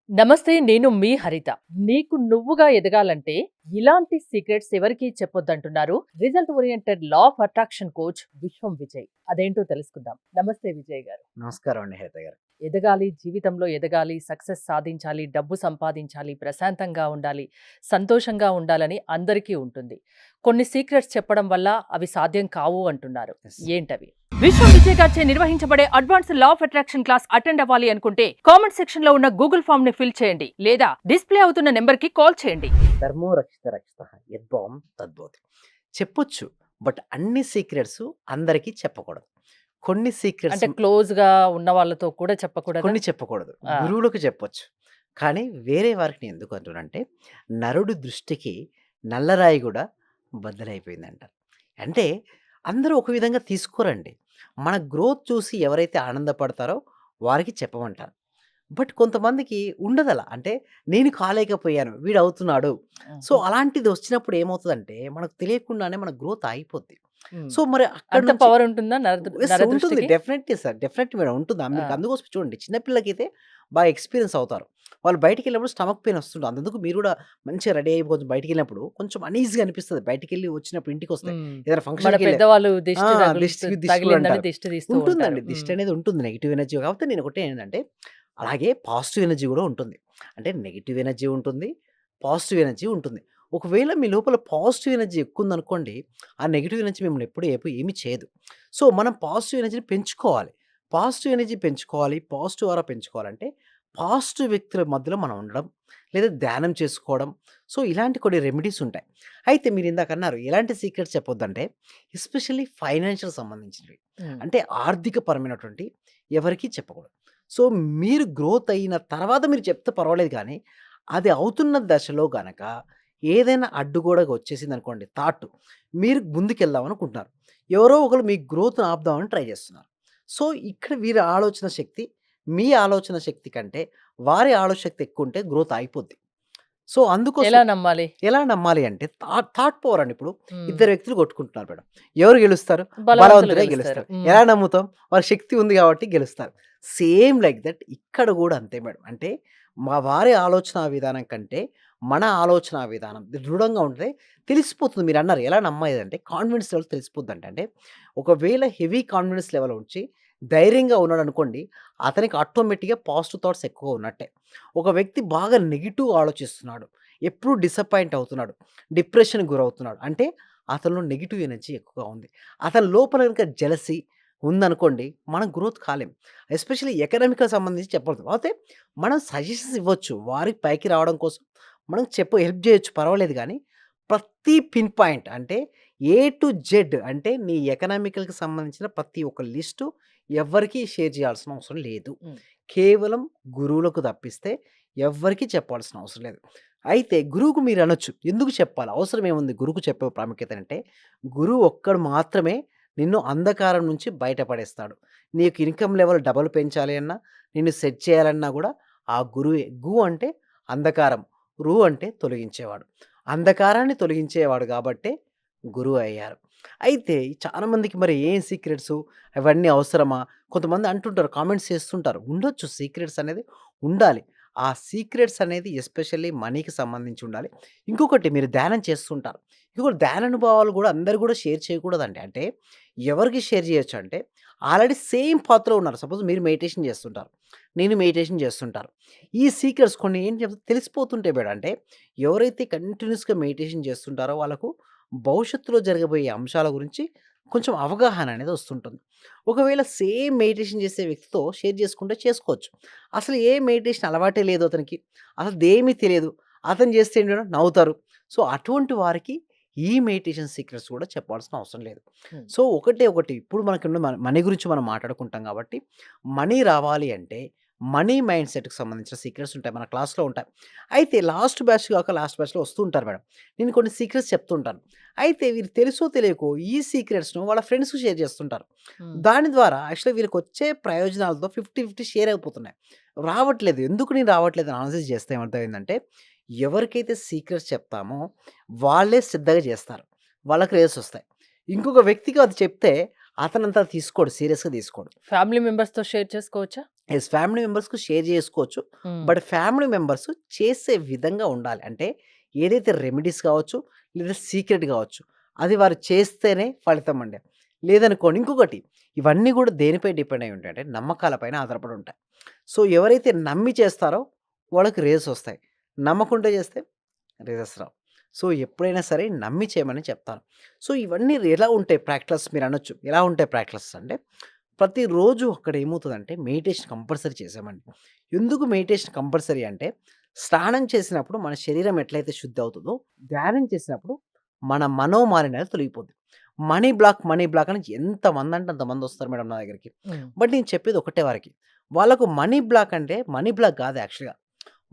నమస్తే. నేను మీ హరిత. నీకు నువ్వుగా ఎదగాలంటే ఇలాంటి సీక్రెట్స్ ఎవరికీ చెప్పొద్దంటున్నారు result oriented law of attraction coach Vishwam Vijay. అదేంటో తెలుసుకుందాం. నమస్తే విజయ్ గారు. నమస్కారం అండి హరిత గారు. ఎదగాలి, జీవితంలో ఎదగాలి, సక్సెస్ సాధించాలి, డబ్బు సంపాదించాలి, ప్రశాంతంగా ఉండాలి, సంతోషంగా ఉండాలని అందరికీ ఉంటుంది. కొన్ని సీక్రెట్స్ చెప్పడం వల్ల అవి సాధ్యం కావు అంటున్నారు. యెస్. ఏంటవి? విశ్వం విజయ్ గారిచే నిర్వహించబడే advanced law of attraction class attend అవ్వాలి అనుకుంటే కామెంట్ సెక్షన్ లో ఉన్న గూగుల్ ఫామ్ ని ఫిల్ చేయండి లేదా డిస్ప్లే అవుతున్న నెంబర్ కి కాల్ చేయండి. ధర్మో రక్షిత రక్షితః యద్భావం తద్భవతి. చెప్పొచ్చు. బట్ అన్ని సీక్రెట్స్ అందరికీ చెప్పకూడదు. కొన్ని సీక్రెట్స్ అంటే క్లోజ్ గా ఉన్న వాళ్ళతో కూడా చెప్పకూడదా? కొన్ని చెప్పకూడదు. ఆ. గురువులకు చెప్పొచ్చు. కానీ వేరే వారికి ఎందుకు అంటున్నానంటే, నరుడి దృష్టికి నల్లరాయి గూడా బద్దలైపోయిందంటారు. అంటే అందరూ ఒక విధంగా తీసుకోరండి. మన గ్రోత్ చూసి ఎవరైతే ఆనందపడతారో వారికి చెప్పమంటారు. బట్ కొంతమందికి ఉండదలా. అంటే నేను కాలేకపోయాను. వీడవుతున్నాడు. సో, ఉహు. అలాంటిది వచ్చినప్పుడు ఏమవుతదంటే, మనకు తెలియకుండానే మన గ్రోత్ ఆగిపోద్ది. ఉమ్. సో, మరి అక్కడి అంత నుంచి పవర్ ఉంటుందా యెస్ ఉంటుంది. నరదృష్టికి? Definitely sir. డెఫినెట్‌లీ మేడం ఉంటుంది. మీకు ఆ. అందుకోసం చూడండి చిన్న పిల్లలకైతే బాగా ఎక్స్‌పీరియన్స్ అవుతారు. వాళ్ళు బయటికెళ్ళినప్పుడు స్టమక్ పెయిన్ వస్తుంటుంది. అంతెందుకు మీరు కూడా మంచిగా రెడీ అయ్యి కొంచెం బయటికెళ్ళినప్పుడు కొంచెం అనీజీగా అనిపిస్తది. బయటికెళ్ళి వచ్చినప్పుడు ఇంటికొస్తే. ఉమ్. ఏదైనా మన ఫంక్షన్‌కెళ్ళి పెద్దవాళ్ళు ఆ! దిష్టి దిష్టి కూడా తగిలిందని అంటారు. దిష్టి తీస్తూ ఉంటారు. ఉంటుందండి. ఉమ్. దిష్టి అనేది ఉంటుంది. నెగెటివ్ ఎనర్జీ కాకపోతే నేను ఒకటే ఏంటంటే, అలాగే పాజిటివ్ ఎనర్జీ కూడా ఉంటుంది. అంటే నెగెటివ్ ఎనర్జీ ఉంటుంది. పాజిటివ్ ఎనర్జీ ఉంటుంది. ఒకవేళ మీ లోపల పాజిటివ్ ఎనర్జీ ఎక్కువుందనుకోండి, ఆ నెగెటివ్ ఎనర్జీ మిమ్మల్ని ఎప్పుడు ఏమి చేయదు. సో, మనం పాజిటివ్ ఎనర్జీని పెంచుకోవాలి. పాజిటివ్ ఎనర్జీ పెంచుకోవాలి. పాజిటివ్ ఆరా పెంచుకోవాలంటే, పాజిటివ్ వ్యక్తుల మధ్యలో మనం ఉండడం, లేదా ధ్యానం చేసుకోవడం. సో, ఇలాంటి కొన్ని రెమెడీస్ ఉంటాయి. అయితే మీరు ఇందాక అన్నారు ఎలాంటి సీక్రెట్స్ చెప్పొద్దంటే, ఎస్పెషల్లీ ఫైనాన్షియల్ సంబంధించినవి. ఉమ్. అంటే ఆర్థిక పరమైనటువంటి ఎవరికీ చెప్పకూడదు. సో, మీరు గ్రోత్ అయిన తర్వాత మీరు చెప్తే పర్వాలేదు కానీ, అది అవుతున్న దశలో గనక ఏదైనా అడ్డుగోడగా వచ్చేసిందనుకోండి థాట్, మీరు ముందుకెళ్దాం అనుకుంటున్నారు. ఎవరో ఒకళ్ళు మీ గ్రోత్‌ని ఆపుదామని ట్రై చేస్తున్నారు. సో, ఇక్కడ వీరి ఆలోచన శక్తి, మీ ఆలోచన శక్తి కంటే వారి ఆలోచన శక్తి ఎక్కువుంటే గ్రోత్ ఆగిపోద్ది. సో, అందుకోసం ఎలా నమ్మాలి? ఎలా నమ్మాలి అంటే థాట్ పవర్ అండి. ఇప్పుడు ఉమ్. ఇద్దరు వ్యక్తులు కొట్టుకుంటున్నారు మేడం. ఎవరు గెలుస్తారు? బలవంతులు బలవంతుడే గెలుస్తారు. గెలుస్తారు. ఉమ్. ఎలా నమ్ముతాం? వారి శక్తి ఉంది కాబట్టి గెలుస్తారు. సేమ్ లైక్ దట్ ఇక్కడ గూడా అంతే మేడం. అంటే మా వారి ఆలోచనా విధానం కంటే మన ఆలోచనా విధానం దృఢంగా ఉంటే తెలిసిపోతుంది. మీరన్నారు ఎలా నమ్మేదంటే కాన్ఫిడెన్స్ లెవెల్ తెలిసిపోద్దంట. అంటే ఒకవేళ హెవీ కాన్ఫిడెన్స్ లెవెల్ ఉంచి ధైర్యంగా ఉన్నాడనుకోండి, అతనికి ఆటోమేటిక్‌గా పాజిటివ్ థాట్స్ ఎక్కువ ఉన్నట్టే. ఒక వ్యక్తి బాగా నెగెటివ్ ఆలోచిస్తున్నాడు. ఎప్పుడు డిసప్పాయింట్ అవుతున్నాడు. డిప్రెషన్‌కి గురవుతున్నాడు. అంటే అతనిలో నెగెటివ్ ఎనర్జీ ఎక్కువగా ఉంది. అతని లోపల గనుక జెలసీ ఉందనుకోండి, మనం గ్రోత్ కాలేం. ఎస్పెషల్లీ ఎకనామిక్‌కి సంబంధించి చెప్పొద్దు. అయితే మనం సజెషన్స్ ఇవ్వచ్చు. వారికి పైకి రావడం కోసం మనం హెల్ప్ చేయొచ్చు పర్వాలేదు గానీ, ప్రతి పిన్ పాయింట్ అంటే ఏ టు జెడ్ అంటే నీ ఎకనామికల్‌కి సంబంధించిన ప్రతి ఒక్క లిస్టు ఎవ్వరికీ షేర్ చేయాల్సిన అవసరం లేదు. ఉమ్. కేవలం గురువులకు తప్పిస్తే ఎవ్వరికీ చెప్పాల్సిన అవసరం లేదు. అయితే గురువుకు మీరనొచ్చు. ఎందుకు చెప్పాలి? అవసరం ఏముంది గురువుకు చెప్పే ప్రాముఖ్యత అంటే, గురువు ఒక్కడు మాత్రమే నిన్ను అంధకారం నుంచి బయటపడేస్తాడు. నీకు ఇన్‌కమ్ లెవెల్ డబల్ పెంచాలి అన్నా, నిన్ను సెట్ చేయాలన్నా గూడా ఆ గురువే. అంటే అంధకారం. అంటే తొలగించేవాడు. అంధకారాన్ని తొలగించేవాడు గాబట్టే గురువు అయ్యారు. అయితే చాలా మందికి మరి ఏం సీక్రెట్సు అవన్నీ అవసరమా? కొంతమంది అంటుంటారు, కామెంట్స్ చేస్తుంటారు. ఉండొచ్చు సీక్రెట్స్ అనేది ఉండాలి. ఆ సీక్రెట్స్ అనేది ఎస్పెషల్లీ మనీకి సంబంధించి ఉండాలి. ఇంకొకటి మీరు ధ్యానం చేస్తుంటారు. ఇంకొకటి ధ్యానానుభవాలు గూడా అందరూ గూడా షేర్ చేయకూడదండి. అంటే ఎవరికి షేర్ చేయొచ్చంటే ఆల్రెడీ సేమ్ పాత్‌లో ఉన్నారు. సపోజ్ మీరు మెడిటేషన్ చేస్తుంటారు. నేను మెడిటేషన్ చేస్తుంటారు. ఈ సీక్రెట్స్ కొన్ని ఏం చెప్తే తెలిసిపోతుంటాయి మేడం. అంటే ఎవరైతే కంటిన్యూయస్‌గా మెడిటేషన్ చేస్తుంటారో వాళ్ళకు భవిష్యత్తులో జరగబోయే అంశాల గురించి కొంచెం అవగాహన అనేది వస్తుంటుంది. ఒకవేళ సేమ్ మెడిటేషన్ చేసే వ్యక్తితో షేర్ చేసుకుంటే చేసుకోవచ్చు. అసలు ఏ మెడిటేషన్ అలవాటే లేదు అతనికి. అసలు దేమీ తెలియదు. అతను చేస్తే ఏంటంటే నవ్వుతారు. సో, అటువంటి వారికి ఈ మెడిటేషన్ సీక్రెట్స్ కూడా చెప్పాల్సిన అవసరం లేదు. ఉమ్. సో, ఒకటి ఇప్పుడు మనకున్న మనీ గురించి మనం మాట్లాడుకుంటాం కాబట్టి, మనీ రావాలి అంటే మనీ మైండ్ సెట్‌కి సంబంధించిన సీక్రెట్స్ ఉంటాయి. మన క్లాస్‌లో ఉంటాయి. అయితే లాస్ట్ బ్యాచ్ కాక లాస్ట్ బ్యాచ్‌లో వస్తూ ఉంటారు మేడం. నేను కొన్ని సీక్రెట్స్ చెప్తుంటాను. అయితే వీరికి తెలుసో తెలియకో ఈ సీక్రెట్స్‌ను వాళ్ళ ఫ్రెండ్స్‌కి షేర్ చేస్తుంటారు. ఉమ్. దాని ద్వారా యాక్చువల్‌గా వీళ్ళకొచ్చే ప్రయోజనాలతో 50, 50 షేర్ అయిపోతున్నాయి. రావట్లేదు. ఎందుకు నేను రావట్లేదు అని అనాలిసిస్ చేస్తే ఏమర్థమైందంటే, ఎవరికైతే సీక్రెట్స్ చెప్తామో వాళ్ళే శ్రద్ధగా చేస్తారు. వాళ్ళకి రేస్ వస్తాయి. ఇంకొక వ్యక్తికి అది చెప్తే అతనంతా తీసుకోడు. సీరియస్‌గా తీసుకోడు. ఫ్యామిలీ మెంబర్స్‌తో షేర్ చేసుకోవచ్చా? యెస్. ఫ్యామిలీ మెంబర్స్‌కు షేర్ చేసుకోవచ్చు. హ్మ్. బట్ ఫ్యామిలీ మెంబర్స్ చేసే విధంగా ఉండాలి. అంటే ఏదైతే రెమెడీస్ కావచ్చు, లేదా సీక్రెట్ కావచ్చు. అది వారు చేస్తేనే ఫలితం అండి. లేదనుకోండి ఇంకొకటి ఇవన్నీ కూడా దేనిపై డిపెండ్ అయి ఉంటాయి అంటే నమ్మకాల పైన ఆధారపడి ఉంటాయి. సో, ఎవరైతే నమ్మి చేస్తారో వాళ్ళకి రేజెస్ వస్తాయి. నమ్మకుంటే చేస్తే రిజల్ట్స్ రావు. సో, ఎప్పుడైనా సరే నమ్మి చేయమని చెప్తాను. సో, ఇవన్నీ ఎలా ఉంటాయి ప్రాక్టీస్ మీరనొచ్చు. ఎలా ఉంటాయి ప్రాక్టీస్ అంటే, ప్రతిరోజు అక్కడ ఏమవుతదంటే మెడిటేషన్ కంపల్సరీ చేసామండి. ఎందుకు మెడిటేషన్ కంపల్సరీ అంటే, స్నానం చేసినప్పుడు మన శరీరం ఎట్లయితే శుద్ధి అవుతదో, ధ్యానం చేసినప్పుడు మన మనోమాలిన్యాలు తొలగిపోద్ది. మనీ బ్లాక్ అని ఎంతమందంటే అంతమందొస్తారు మేడం నా దగ్గరికి. హ్మ్. బట్ నేను చెప్పేది ఒకటే వారికి. వాళ్ళకు మనీ బ్లాక్ అంటే మనీ బ్లాక్ కాదు యాక్చువల్‌గా.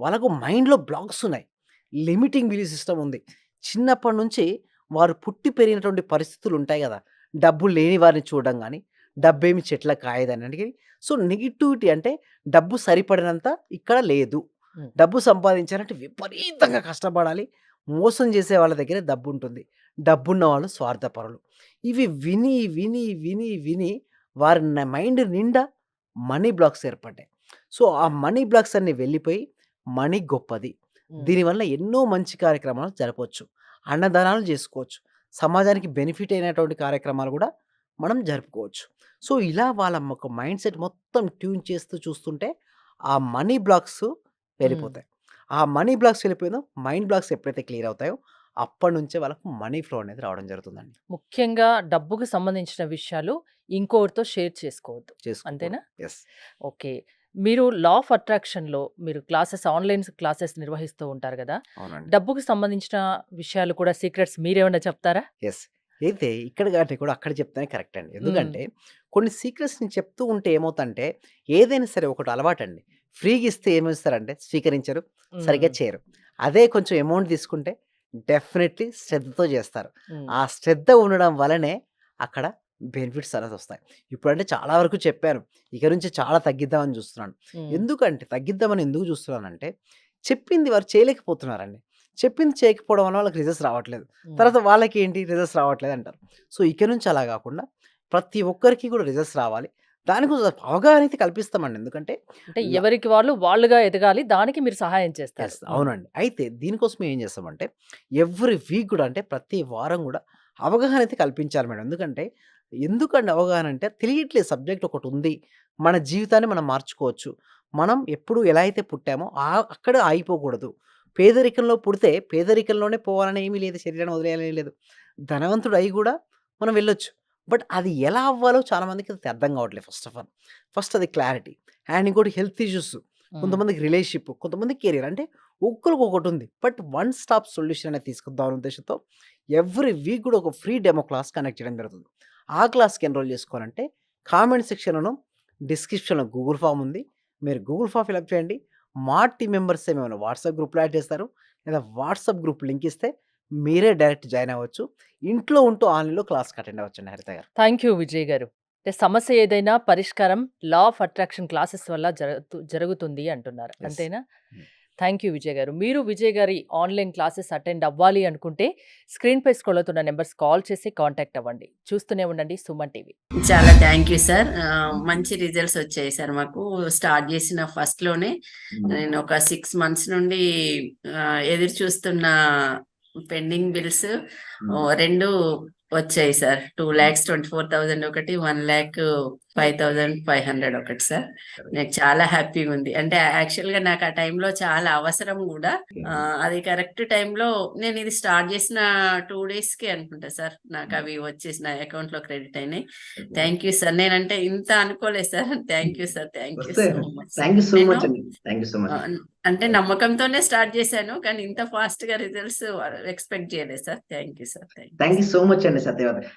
వాళ్ళకు మైండ్‌లో బ్లాక్స్ ఉన్నాయి. లిమిటింగ్ బిలీఫ్ సిస్టమ్ ఉంది. చిన్నప్పటి నుంచి వారు పుట్టి పెరిగినటువంటి పరిస్థితులు ఉంటాయి గదా! డబ్బు లేని వారిని చూడడం గాని, డబ్బేమి చెట్లకు కాయదనడానికి. సో, నెగటివిటీ అంటే డబ్బు సరిపడినంత ఇక్కడ లేదు. హ్మ్. డబ్బు సంపాదించాలంటే విపరీతంగా కష్టపడాలి. మోసం చేసే వాళ్ళ దగ్గరే డబ్బుంటుంది. డబ్బున్న వాళ్ళు స్వార్థపరులు. ఇవి విని వారి మైండ్ నిండా మనీ బ్లాక్స్ ఏర్పడ్డాయి. సో, ఆ మనీ బ్లాక్స్ అన్నీ వెళ్ళిపోయి మనీ గొప్పది. హ్మ్. దీనివల్ల ఎన్నో మంచి కార్యక్రమాలు జరపొచ్చు. అన్నదానాలు జేసుకోవచ్చు. సమాజానికి బెనిఫిట్ అయినటువంటి కార్యక్రమాలు గూడా మనం జరుపుకోవచ్చు. సో, ఇలా వాళ్ళ ఒక మైండ్ సెట్ మొత్తం ట్యూన్ చేస్తూ చూస్తుంటే ఆ మనీ బ్లాక్స్ హ్మ్. వెళ్ళిపోతాయి. ఆ మనీ బ్లాక్స్ వెళ్ళిపోయిందో మైండ్ బ్లాక్స్ ఎప్పుడైతే క్లియర్ అవుతాయో అప్పటినుంచే వాళ్ళకు మనీ ఫ్లో అనేది రావడం జరుగుతుందండి. ముఖ్యంగా డబ్బుకు సంబంధించిన విషయాలు ఇంకొకరితో షేర్ చేసుకోవద్దు. చేసుకోకూడదు. అంతేనా? యెస్. ఓకే. మీరు లా ఆఫ్ అట్రాక్షన్‌లో మీరు ఆన్‌లైన్ క్లాసెస్ నిర్వహిస్తూ ఉంటారు గదా! అవునండి. డబ్బుకు సంబంధించిన విషయాలు కూడా సీక్రెట్స్ మీరేమన్నా చెప్తారా? యెస్. అయితే ఇక్కడ కంటే కూడా అక్కడ చెప్తేనే కరెక్ట్ అండి. హ్మ్. ఎందుకంటే కొన్ని సీక్రెట్స్ నేను చెప్తూ ఉంటే ఏమవుతంటే ఏదైనా సరే ఒకటి అలవాటండి. ఫ్రీగా ఇస్తే ఏమిస్తారంటే స్వీకరించరు, సరిగ్గా హ్మ్. చేయరు. అదే కొంచెం అమౌంట్ తీసుకుంటే డెఫినెట్‌లీ శ్రద్ధతో చేస్తారు. హ్మ్. ఆ శ్రద్ధ ఉండడం వలనే అక్కడ బెనిఫిట్స్ అనేది వస్తాయి. ఇప్పుడంటే చాలా వరకు చెప్పాను. ఇక నుంచి చాలా తగ్గిద్దామని చూస్తున్నాను. హ్మ్. ఎందుకంటే తగ్గిద్దామని ఎందుకు చూస్తున్నానంటే చెప్పింది వారు చేయలేకపోతున్నారండి. చెప్పింది చేయకపోవడం వల్ల వాళ్ళకి రిజల్ట్స్ రావట్లేదు. హ్మ్. తర్వాత వాళ్ళకేంటి రిజల్ట్స్ రావట్లేదంటారు. సో, ఇక నుంచి అలా గాకుండా ప్రతి ఒక్కరికి కూడా రిజల్ట్స్ రావాలి. దానికోసం అవగాహన అయితే కల్పిస్తామండి. ఎందుకంటే అంటే ల ఎవరికి వాళ్ళు వాళ్ళుగా ఎదగాలి. దానికి మీరు సహాయం చేస్తారు. యెస్. హ్మ్. అవునండి. అయితే దీనికోసం ఏం చేస్తామంటే ఎవ్రి వీక్ గూడా అంటే ప్రతి వారం గూడా అవగాహన అయితే కల్పించాలి మేడం. ఎందుకండి అవగాహన అంటే తెలియట్లేదు సబ్జెక్ట్ ఒకటుంది. మన జీవితాన్ని మనం మార్చుకోవచ్చు. మనం ఎప్పుడు ఎలా అయితే పుట్టామో అక్కడ ఆగిపోకూడదు. పేదరికంలో పుడితే పేదరికంలోనే పోవాలని ఏమీ లేదు. శరీరాన్ని వదిలేయాలని లేదు. ధనవంతుడు అయి గూడా మనం వెళ్ళొచ్చు. బట్ అది ఎలా అవ్వాలో చాలా మందికి అది అర్థం కావట్లేదు ఫస్ట్ ఆఫ్ ఆల్. ఫస్ట్ అది క్లారిటీ. అండ్ ఇంకోటి హెల్త్ ఇష్యూస్. హ్మ్. కొంతమందికి రిలేషన్‌షిప్, కొంతమందికి కెరియర్. అంటే ఒక్కళ్ళకి ఒకటుంది. బట్ వన్ స్టాప్ సొల్యూషన్ అనేది తీసుకొద్దాం అనే ఉద్దేశ్యంతో ఎవ్రి వీక్ కూడా ఒక ఫ్రీ డెమో క్లాస్ కండక్ట్ చేయడం జరుగుతుంది. ఆ క్లాస్‌కి ఎన్రోల్ చేసుకోవాలంటే కామెంట్ సెక్షన్‌లోను, డిస్క్రిప్షన్‌లో గూగుల్ ఫార్మ్ ఉంది. మీరు గూగుల్ ఫార్మ్ ఫిలప్ చేయండి. మా టీమ్ మెంబర్స్ ఏమైనా వాట్సాప్ గ్రూప్‌లో యాడ్ చేస్తారు. లేదా వాట్సాప్ గ్రూప్ లింక్ ఇస్తే మీరే డైరెక్ట్ జాయిన్ అవ్వచ్చు. ఇంట్లో ఉంటూ ఆన్‌లైన్‌లో క్లాస్‌కి అటెండ్ అవ్వచ్చండి హరిత గారు. థాంక్ యూ విజయ్ గారు. అంటే సమస్య ఏదైనా పరిష్కారం లా ఆఫ్ అట్రాక్షన్ క్లాసెస్ వల్ల జరుగుతుంది అంటున్నారు. యెస్. అంతేనా? హ్మ్. థాంక్ యూ విజయ్ గారు. మీరు విజయ్ గారి ఆన్‌లైన్ క్లాసెస్ అటెండ్ అవ్వాలి అనుకుంటే స్క్రీన్‌పై స్క్రోల్ అవుతున్న నంబర్స్ కాల్ చేసి కాంటాక్ట్ అవ్వండి. చూస్తూనే ఉండండి సుమన్ టీవీ. చాలా థ్యాంక్ యూ సార్. మంచి రిజల్ట్స్ వచ్చాయి సార్ మాకు. స్టార్ట్ చేసిన ఫస్ట్ లోనే నేను ఒక 6 మంత్స్ నుండి ఎదురు చూస్తున్న పెండింగ్ బిల్స్ 2 వచ్చాయి సార్. 2,24,000 ఒకటి, 1,05,500 ఒకటి సార్. నాకు చాలా హ్యాపీగా ఉంది. అంటే యాక్చువల్ గా నాకు ఆ టైంలో చాలా అవసరం కూడా. అది కరెక్ట్ టైంలో నేను ఇది స్టార్ట్ చేసిన 2 డేస్ కి అనుకుంటా సార్ నాకు అవి వచ్చేసి నా అకౌంట్ లో క్రెడిట్ అయినాయి. Thank you sir. నేనంటే ఇంత అనుకోలేదు sir. Thank you sir. Thank you so much. Thank you so నేను మచ్ అండి. Thank you so much. అంటే నమ్మకంతోనే స్టార్ట్ చేశాను కానీ ఇంత ఫాస్ట్ గా రిజల్ట్స్ ఎక్స్పెక్ట్ చేయలేదు sir. Thank you sir. Thank you so much అండి సత్యవతి.